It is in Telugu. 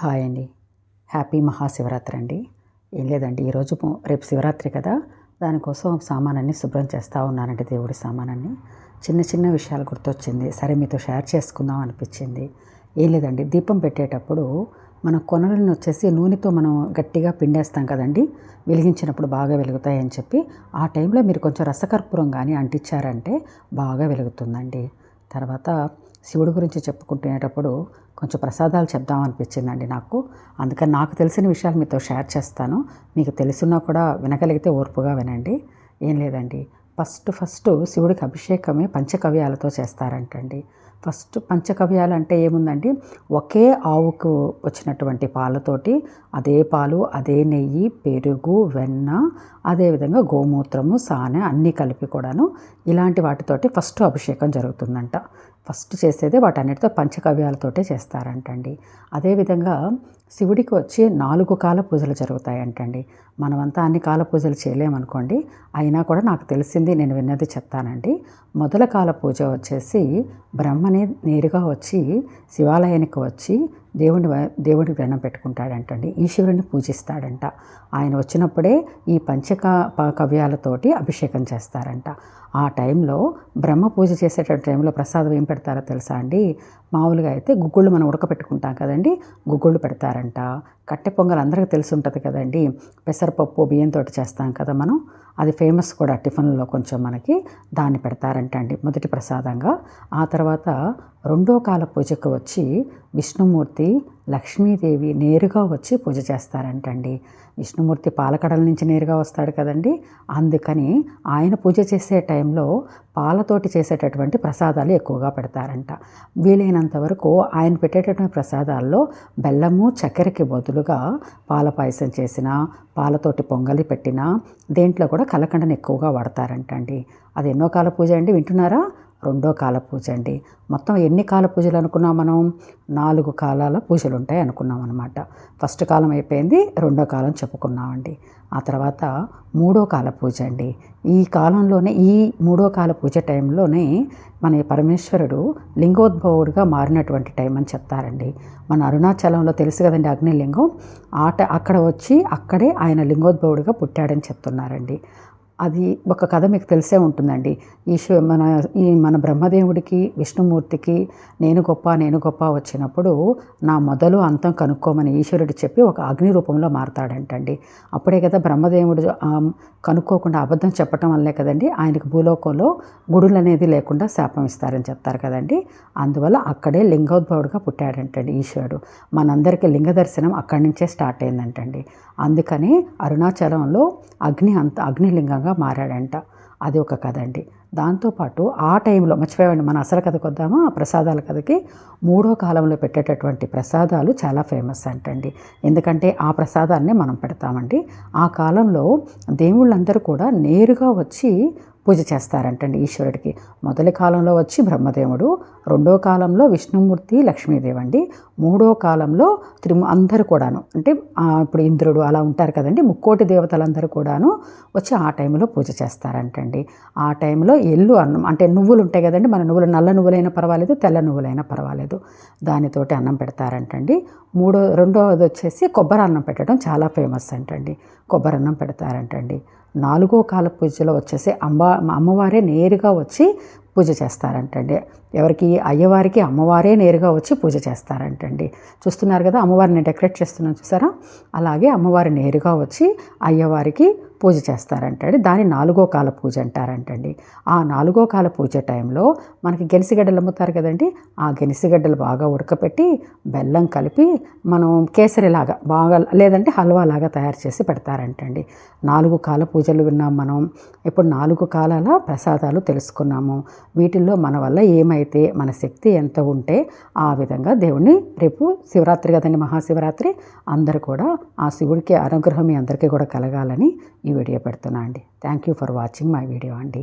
హాయ్ అండి. హ్యాపీ మహాశివరాత్రి అండి. ఏం లేదండి, ఈరోజు రేపు శివరాత్రి కదా, దానికోసం సామానన్నీ శుభ్రం చేస్తూ ఉన్నానండి. దేవుడి సామానన్నీ చిన్న చిన్న విషయాలు గుర్తొచ్చింది, సరే మీతో షేర్ చేసుకుందాం అనిపించింది. ఏం లేదండి, దీపం పెట్టేటప్పుడు మన కొనలను వచ్చేసి నూనెతో మనం గట్టిగా పిండేస్తాం కదండి, వెలిగించినప్పుడు బాగా వెలుగుతాయని చెప్పి ఆ టైంలో మీరు కొంచెం రసకర్పూరం కానీ అంటించారంటే బాగా వెలుగుతుందండి. తర్వాత శివుడి గురించి చెప్పుకుంటునేటప్పుడు కొంచెం ప్రసాదాలు చెప్దాం అనిపించిందండి నాకు. అందుకని నాకు తెలిసిన విషయాలు మీతో షేర్ చేస్తాను. మీకు తెలుసున్నా కూడా వినగలిగితే ఓర్పుగా వినండి. ఏం లేదండి, ఫస్ట్ శివుడికి అభిషేకమే పంచకవ్యాలతో చేస్తారంటండి. పంచకవ్యాలు అంటే ఏముందండి, ఒకే ఆవుకు వచ్చినటువంటి పాలతోటి అదే పాలు, అదే నెయ్యి, పెరుగు, వెన్న, అదేవిధంగా గోమూత్రము, సానె అన్నీ కలిపి కూడాను ఇలాంటి వాటితోటి ఫస్ట్ అభిషేకం జరుగుతుందంట. ఫస్ట్ చేసేదే వాటన్నిటితో పంచకవ్యాలతోటే చేస్తారంటండి. అదేవిధంగా శివుడికి వచ్చి 4 కాల పూజలు జరుగుతాయంటండి. మనమంతా అన్ని కాల పూజలు చేయలేమనుకోండి, అయినా కూడా నాకు తెలిసింది నేను విన్నది చెప్తానండి. మొదల కాల పూజ వచ్చేసి బ్రహ్మని నేరుగా వచ్చి శివాలయానికి వచ్చి దేవుడికి దండం పెట్టుకుంటాడంటండి. ఈశ్వరుని పూజిస్తాడంట. ఆయన వచ్చినప్పుడే ఈ కవ్యాలతోటి అభిషేకం చేస్తారంట. ఆ టైంలో బ్రహ్మ పూజ చేసేటటువంటి టైంలో ప్రసాదం ఏం పెడతారో తెలుసా అండి? మామూలుగా అయితే గుగ్గుళ్ళు మనం ఉడకపెట్టుకుంటాం కదండి, గుగ్గుళ్ళు పెడతారంట. కట్టె పొంగల్ అందరికీ తెలిసి ఉంటుంది కదండి, పెసరపప్పు బియ్యంతో చేస్తాం కదా మనం, అది ఫేమస్ కూడా టిఫిన్లో కొంచెం మనకి, దాన్ని పెడతారంట అండి మొదటి ప్రసాదంగా. ఆ తర్వాత రెండో కాల పూజకు వచ్చి విష్ణుమూర్తి, లక్ష్మీదేవి నేరుగా వచ్చి పూజ చేస్తారంటండి. విష్ణుమూర్తి పాలకడల నుంచి నేరుగా వస్తాడు కదండి, అందుకని ఆయన పూజ చేసే టైంలో పాలతోటి చేసేటటువంటి ప్రసాదాలు ఎక్కువగా పెడతారంట. వీలైనంత వరకు ఆయన పెట్టేటటువంటి ప్రసాదాల్లో బెల్లము, చక్కెరకి బదులుగా పాల పాయసం చేసిన, పాలతోటి పొంగలి పెట్టిన, దేంట్లో కూడా కలకండను ఎక్కువగా వాడతారంటండి. అది ఎన్నో కాల పూజ అండి, వింటున్నారా? రెండో కాల పూజ అండి. మొత్తం ఎన్ని కాల పూజలు అనుకున్నాం మనం? 4 కాలాల పూజలు ఉంటాయి అనుకున్నాం అనమాట. ఫస్ట్ కాలం అయిపోయింది, రెండో కాలం చెప్పుకున్నామండి. ఆ తర్వాత మూడో కాల పూజ అండి. ఈ కాలంలోనే, ఈ మూడో కాల పూజ టైంలోనే మన పరమేశ్వరుడు లింగోద్భవుడిగా మారినటువంటి టైం అని చెప్తారండి. మన అరుణాచలంలో తెలుసు కదండి అగ్నిలింగం, అక్కడ వచ్చి అక్కడే ఆయన లింగోద్భవుడిగా పుట్టాడని చెప్తున్నారండి. అది ఒక కథ మీకు తెలిసే ఉంటుందండి. మన బ్రహ్మదేవుడికి, విష్ణుమూర్తికి నేను గొప్ప వచ్చినప్పుడు నా మొదలు అంతం కనుక్కోమని ఈశ్వరుడు చెప్పి ఒక అగ్ని రూపంలో మారతాడంటండి. అప్పుడే కదా బ్రహ్మదేవుడు కనుక్కోకుండా అబద్ధం చెప్పటం వల్లే కదండి ఆయనకు భూలోకంలో గుడులు అనేది లేకుండా శాపం ఇస్తారని చెప్తారు కదండి. అందువల్ల అక్కడే లింగోద్భవుడిగా పుట్టాడంటండి ఈశ్వరుడు. మనందరికీ లింగ దర్శనం అక్కడి నుంచే స్టార్ట్ అయిందంటండి. అందుకని అరుణాచలంలో అగ్నిలింగంగా మారాడంట. అది ఒక కథ అండి. దాంతోపాటు ఆ టైంలో మర్చిపోయామండి, మన అసలు కథకు వద్దామా, ప్రసాదాల కథకి. మూడో కాలంలో పెట్టేటటువంటి ప్రసాదాలు చాలా ఫేమస్ అంటండి. ఎందుకంటే ఆ ప్రసాదాన్నే మనం పెడతామండి. ఆ కాలంలో దేవుళ్ళందరూ కూడా నేరుగా వచ్చి పూజ చేస్తారంటండి ఈశ్వరుడికి. మొదటి కాలంలో వచ్చి బ్రహ్మదేవుడు, రెండో కాలంలో విష్ణుమూర్తి, లక్ష్మీదేవి అండి, మూడో కాలంలో అందరూ కూడాను, అంటే ఇప్పుడు ఇంద్రుడు అలా ఉంటారు కదండి, ముక్కోటి దేవతలందరూ కూడాను వచ్చి ఆ టైంలో పూజ చేస్తారంటండి. ఆ టైంలో ఎల్లు అన్నం, అంటే నువ్వులు ఉంటాయి కదండి, మన నువ్వులు నల్ల నువ్వులైనా పర్వాలేదు, తెల్ల నువ్వులైనా పర్వాలేదు, దానితోటి అన్నం పెడతారంటండి. రెండోది వచ్చేసి కొబ్బరి అన్నం పెట్టడం చాలా ఫేమస్ అంటండి. కొబ్బరి అన్నం పెడతారంటండి. 4వ కాల పూజలో వచ్చేసి అమ్మవారే నేరుగా వచ్చి పూజ చేస్తారంటండి. ఎవరికి? అయ్యవారికి అమ్మవారే నేరుగా వచ్చి పూజ చేస్తారంటండి. చూస్తున్నారు కదా, అమ్మవారిని డెకరేట్ చేస్తున్నాను చూసారా, అలాగే అమ్మవారి నేరుగా వచ్చి అయ్యవారికి పూజ చేస్తారంటండి. దాన్ని 4వ కాల పూజ అంటారంటండి. ఆ 4వ కాల పూజ టైంలో మనకి గెనిసిగడ్డలు అమ్ముతారు కదండి, ఆ గెనిసిగడ్డలు బాగా ఉడకపెట్టి బెల్లం కలిపి మనం కేసరిలాగా బాగా, లేదంటే హల్వాలాగా తయారు చేసి పెడతారంటండి. 4 కాల పూజలు విన్నాం మనం. ఇప్పుడు 4 కాలాల ప్రసాదాలు తెలుసుకున్నాము. వీటిల్లో మన వల్ల ఏమైతే, మన శక్తి ఎంత ఉంటే ఆ విధంగా దేవుణ్ణి, రేపు శివరాత్రి కదండి, మహాశివరాత్రి, అందరూ కూడా ఆ శివుడికి అనుగ్రహం మీ అందరికీ కూడా కలగాలని ఈ వీడియో పెడుతున్నా అండి. Thank you for watching my video అండి.